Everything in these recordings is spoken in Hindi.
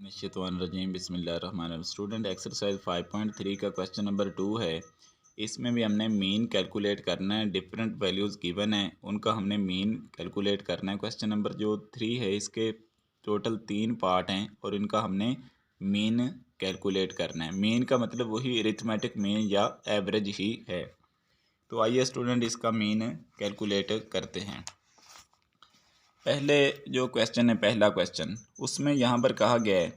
निश्चितवानरजीम बिस्मिल्लाहिर्रहमानिर्रहीम। स्टूडेंट एक्सरसाइज 5.3 का क्वेश्चन नंबर 2 है। इसमें भी हमने मीन कैलकुलेट करना है। डिफरेंट वैल्यूज़ गिवन है, उनका हमने मीन कैलकुलेट करना है। क्वेश्चन नंबर जो 3 है, इसके टोटल 3 पार्ट हैं और इनका हमने मीन कैलकुलेट करना है। मीन का मतलब वही अरिथमेटिक मीन या एवरेज ही है। तो आइए स्टूडेंट इसका मीन कैलकुलेट करते हैं। पहले जो क्वेश्चन है, पहला क्वेश्चन, उसमें यहाँ पर कहा गया है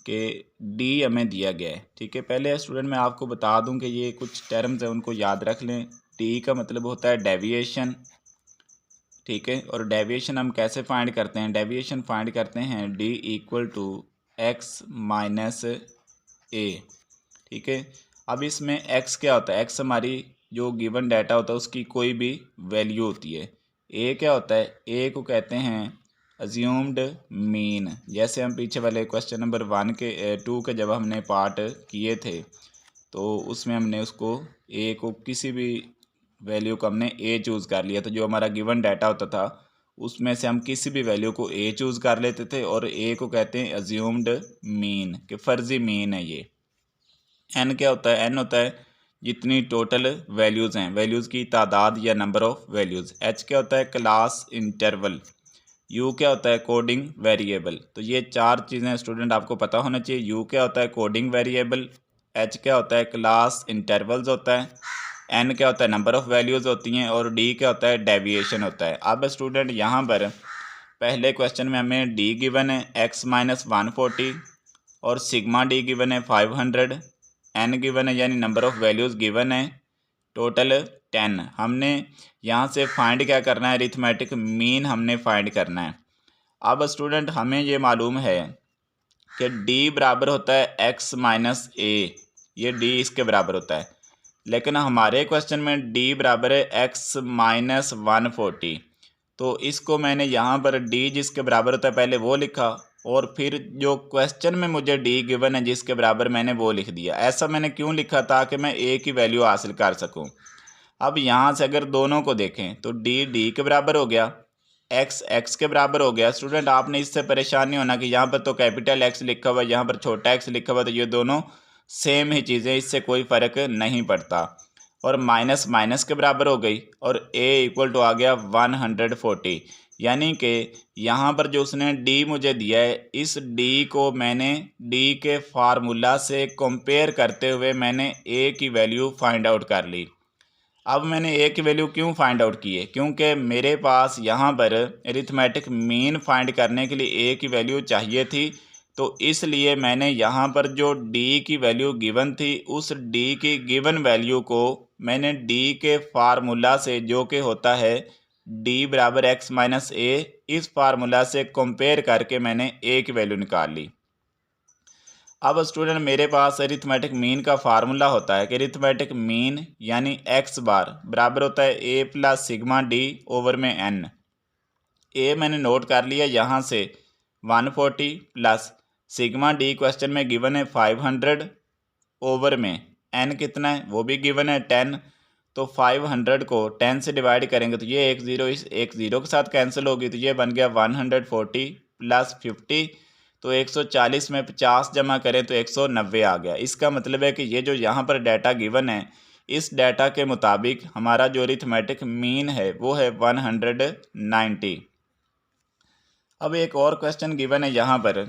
कि डी हमें दिया गया है। ठीक है, पहले स्टूडेंट मैं आपको बता दूं कि ये कुछ टर्म्स हैं, उनको याद रख लें। डी का मतलब होता है डेविएशन। ठीक है, और डेविएशन हम कैसे फाइंड करते हैं? डेविएशन फाइंड करते हैं D equal to X minus A. ठीक है, अब इसमें एक्स क्या होता है? एक्स हमारी जो गिवन डाटा होता है उसकी कोई भी वैल्यू होती है। ए क्या होता है? ए को कहते हैं अज्यूम्ड मीन। जैसे हम पीछे वाले क्वेश्चन नंबर 2 के जब हमने पार्ट किए थे तो उसमें हमने उसको ए को किसी भी वैल्यू को हमने ए चूज़ कर लिया। तो जो हमारा गिवन डाटा होता था उसमें से हम किसी भी वैल्यू को ए चूज़ कर लेते थे और ए को कहते हैं अज्यूम्ड मीन, कि फ़र्जी मीन है ये। एन क्या होता है? एन होता है जितनी टोटल वैल्यूज़ हैं, वैल्यूज़ की तादाद या नंबर ऑफ़ वैल्यूज़। एच क्या होता है? Class interval. यू क्या होता है? Coding variable. तो ये 4 चीज़ें स्टूडेंट आपको पता होना चाहिए। यू क्या होता है? Coding variable. एच क्या होता है? क्लास इंटरवल्स होता है। एन क्या होता है? नंबर ऑफ़ वैल्यूज़ होती हैं। और डी क्या होता है? डेविएशन होता है। अब स्टूडेंट यहाँ पर पहले क्वेश्चन में हमें डी गिवन है एक्स माइनस 140 और सिग्मा डी गिवन है 500। एन गिवन है यानी नंबर ऑफ़ वैल्यूज़ गिवन है टोटल 10। हमने यहाँ से फाइंड क्या करना है? अरिथमेटिक मीन हमने फाइंड करना है। अब स्टूडेंट हमें ये मालूम है कि d बराबर होता है x माइनस ए। ये d इसके बराबर होता है, लेकिन हमारे क्वेश्चन में d बराबर है x माइनस 140। तो इसको मैंने यहाँ पर d जिसके बराबर होता है पहले वो लिखा, और फिर जो क्वेश्चन में मुझे d गिवन है जिसके बराबर मैंने वो लिख दिया। ऐसा मैंने क्यों लिखा? ताकि मैं a की वैल्यू हासिल कर सकूँ। अब यहाँ से अगर दोनों को देखें तो d के बराबर हो गया, x के बराबर हो गया। स्टूडेंट आपने इससे परेशान नहीं होना कि यहाँ पर तो कैपिटल X लिखा हुआ है, यहाँ पर छोटा x लिखा हुआ है, तो ये दोनों सेम ही चीज़ें, इससे कोई फ़र्क नहीं पड़ता। और माइनस माइनस के बराबर हो गई और a इक्वल टू आ गया 140। यानी कि यहाँ पर जो उसने d मुझे दिया है, इस d को मैंने d के फार्मूला से कंपेयर करते हुए मैंने a की वैल्यू फाइंड आउट कर ली। अब मैंने ए की वैल्यू क्यों फाइंड आउट की है? क्योंकि मेरे पास यहाँ पर अरिथमेटिक मीन फाइंड करने के लिए ए की वैल्यू चाहिए थी। तो इसलिए मैंने यहाँ पर जो डी की वैल्यू गिवन थी, उस डी की गिवन वैल्यू को मैंने डी के फार्मूला से, जो कि होता है डी बराबर एक्स माइनस ए, इस फार्मूला से कंपेयर करके मैंने ए की वैल्यू निकाल ली। अब स्टूडेंट मेरे पास अरिथमेटिक मीन का फार्मूला होता है कि अरिथमेटिक मीन यानी एक्स बार बराबर होता है ए प्लस सिग्मा डी ओवर में एन। ए मैंने नोट कर लिया यहाँ से 140 प्लस सिग्मा डी क्वेश्चन में गिवन है 500 ओवर में एन कितना है वो भी गिवन है 10। तो 500 को 10 से डिवाइड करेंगे तो ये एक ज़ीरो इस एक ज़ीरो के साथ कैंसिल होगी, तो ये बन गया 140 प्लस 50। तो 140 में 50 जमा करें तो 190 आ गया। इसका मतलब है कि ये जो यहाँ पर डाटा गिवन है, इस डाटा के मुताबिक हमारा जो अरिथमेटिक मीन है वो है 190। अब एक और क्वेश्चन गिवन है यहाँ पर,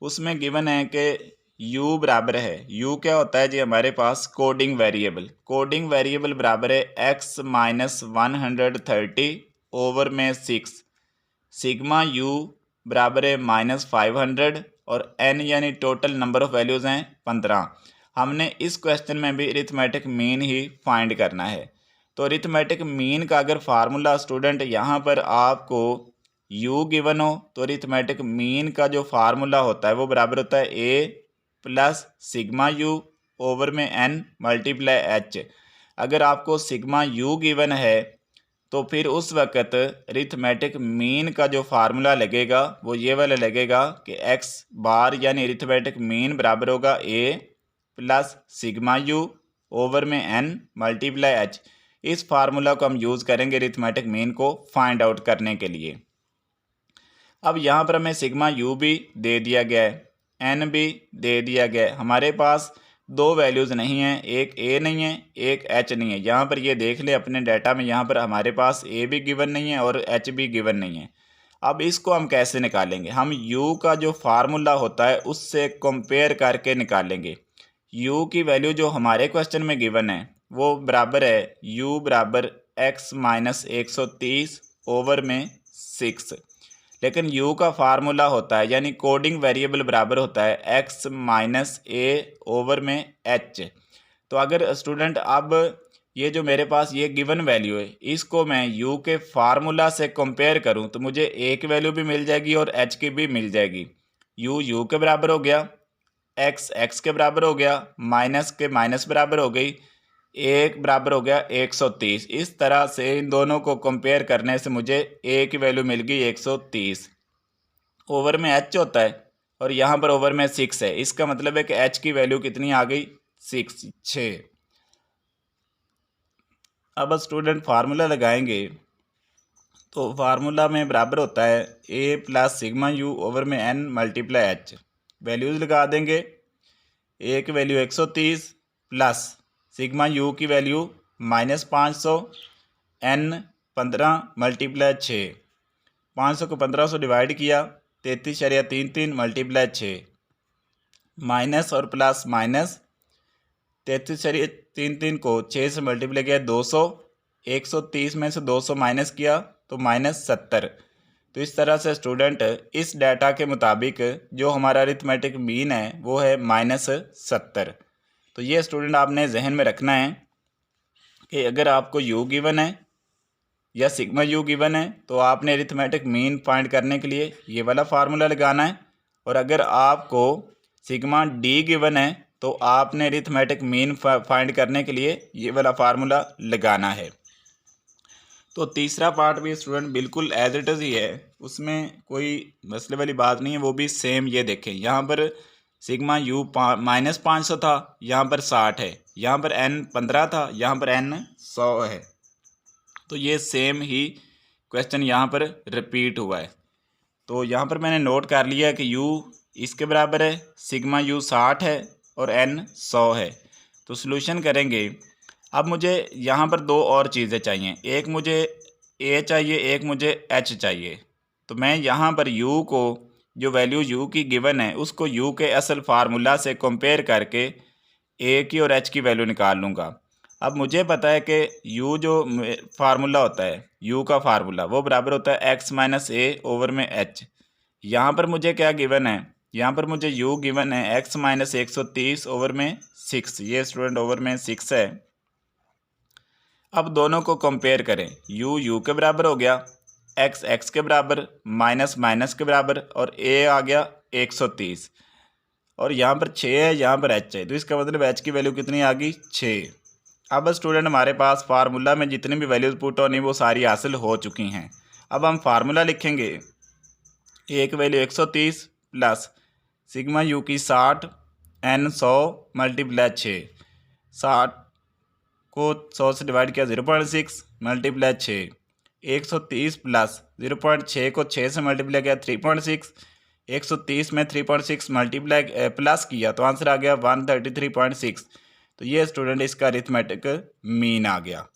उसमें गिवन है कि u बराबर है, u क्या होता है जी? हमारे पास कोडिंग वेरिएबल। कोडिंग वेरिएबल बराबर है x माइनस 130 ओवर में 6। सिग्मा u बराबर है माइनस 500 और n यानी टोटल नंबर ऑफ़ वैल्यूज़ हैं 15। हमने इस क्वेश्चन में भी अरिथमेटिक मीन ही फाइंड करना है। तो अरिथमेटिक मीन का अगर फार्मूला स्टूडेंट यहाँ पर आपको u गिवन हो तो अरिथमेटिक मीन का जो फार्मूला होता है वो बराबर होता है a plus sigma u over में n मल्टीप्लाई h। अगर आपको सिग्मा u गिवन है तो फिर उस वक़्त अरिथमेटिक मीन का जो फार्मूला लगेगा वो ये वाला लगेगा कि x बार यानी अरिथमेटिक मीन बराबर होगा a plus sigma u over में n मल्टीप्लाई h। इस फार्मूला को हम यूज़ करेंगे अरिथमेटिक मीन को फाइंड आउट करने के लिए। अब यहाँ पर हमें सिग्मा u भी दे दिया गया है, एन भी दे दिया गया है। हमारे पास दो वैल्यूज़ नहीं हैं, एक ए नहीं है, एक एच नहीं है। यहाँ पर ये देख ले अपने डाटा में, यहाँ पर हमारे पास ए भी गिवन नहीं है और एच भी गिवन नहीं है। अब इसको हम कैसे निकालेंगे? हम यू का जो फार्मूला होता है उससे कंपेयर करके निकालेंगे। यू की वैल्यू जो हमारे क्वेश्चन में गिवन है वो बराबर है यू बराबर एक्स माइनस 130 ओवर में 6, लेकिन u का फार्मूला होता है यानी कोडिंग वेरिएबल बराबर होता है x माइनस ए ओवर में h। तो अगर स्टूडेंट अब ये जो मेरे पास ये गिवन वैल्यू है इसको मैं u के फार्मूला से कंपेयर करूं तो मुझे a की वैल्यू भी मिल जाएगी और h की भी मिल जाएगी। u के बराबर हो गया, x के बराबर हो गया, माइनस के माइनस बराबर हो गई, एक बराबर हो गया 130। इस तरह से इन दोनों को कंपेयर करने से मुझे a की वैल्यू मिल गई 130। ओवर में h होता है और यहाँ पर ओवर में 6 है, इसका मतलब है कि h की वैल्यू कितनी आ गई 6। अब स्टूडेंट फार्मूला लगाएंगे तो फार्मूला में बराबर होता है a plus sigma u over में n मल्टीप्लाई h। वैल्यूज़ लगा देंगे, a की वैल्यू 130 प्लस सिग्मा यू की वैल्यू -500, n 15 मल्टीप्लाई 6, 500 को 1500 से डिवाइड किया 33.33 मल्टीप्लाई 6, माइनस और प्लस माइनस 33.33 को 6 से मल्टीप्लाई किया 200, 130 में से 200 माइनस किया तो -70। तो इस तरह से स्टूडेंट इस डाटा के मुताबिक जो हमारा अरिथमेटिक मीन है वो है -70। तो ये स्टूडेंट आपने जहन में रखना है कि अगर आपको यू गिवन है या सिग्मा यू गिवन है तो आपने अरिथमेटिक मीन फाइंड करने के लिए ये वाला फार्मूला लगाना है, और अगर आपको सिग्मा डी गिवन है तो आपने अरिथमेटिक मीन फाइंड करने के लिए ये वाला फार्मूला लगाना है। तो तीसरा पार्ट भी स्टूडेंट बिल्कुल एज इट इज़ ही है, उसमें कोई मसले वाली बात नहीं है, वो भी सेम। ये देखें यहाँ पर सिग्मा यू -500 था, यहाँ पर 60 है, यहाँ पर n 15 था, यहाँ पर n 100 है। तो ये सेम ही क्वेश्चन यहाँ पर रिपीट हुआ है। तो यहाँ पर मैंने नोट कर लिया है कि u इसके बराबर है, सिग्मा यू 60 है और n 100 है। तो सॉल्यूशन करेंगे। अब मुझे यहाँ पर दो और चीज़ें चाहिए, एक मुझे a चाहिए, एक मुझे h चाहिए। तो मैं यहाँ पर u को जो वैल्यू u की गिवन है उसको u के असल फार्मूला से कंपेयर करके a की और h की वैल्यू निकाल लूँगा। अब मुझे पता है कि u जो फार्मूला होता है, u का फार्मूला वो बराबर होता है x माइनस ए ओवर में h। यहाँ पर मुझे क्या गिवन है, यहाँ पर मुझे u गिवन है x माइनस 130 ओवर में 6, ये स्टूडेंट ओवर में 6 है। अब दोनों को कंपेयर करें, u के बराबर हो गया, x के बराबर, माइनस माइनस के बराबर और a आ गया 130, और यहाँ पर 6 है, यहाँ पर h है, तो इसका मतलब h की वैल्यू कितनी आ गई 6। अब स्टूडेंट हमारे पास फार्मूला में जितनी भी वैल्यूज़ पुट होनी वो सारी हासिल हो चुकी हैं। अब हम फार्मूला लिखेंगे, a की वैल्यू 130 प्लस सिग्मा यू की 60, n 100 मल्टीप्लाई 6, 60 को 100 से डिवाइड किया 0.6 मल्टीप्लाई 6, 130 प्लस 0.6 को 6 से मल्टीप्लाई किया 3.6, 130 में 3.6 मल्टीप्लाई प्लस किया तो आंसर आ गया 133.6। तो ये स्टूडेंट इसका अरिथमेटिक मीन आ गया।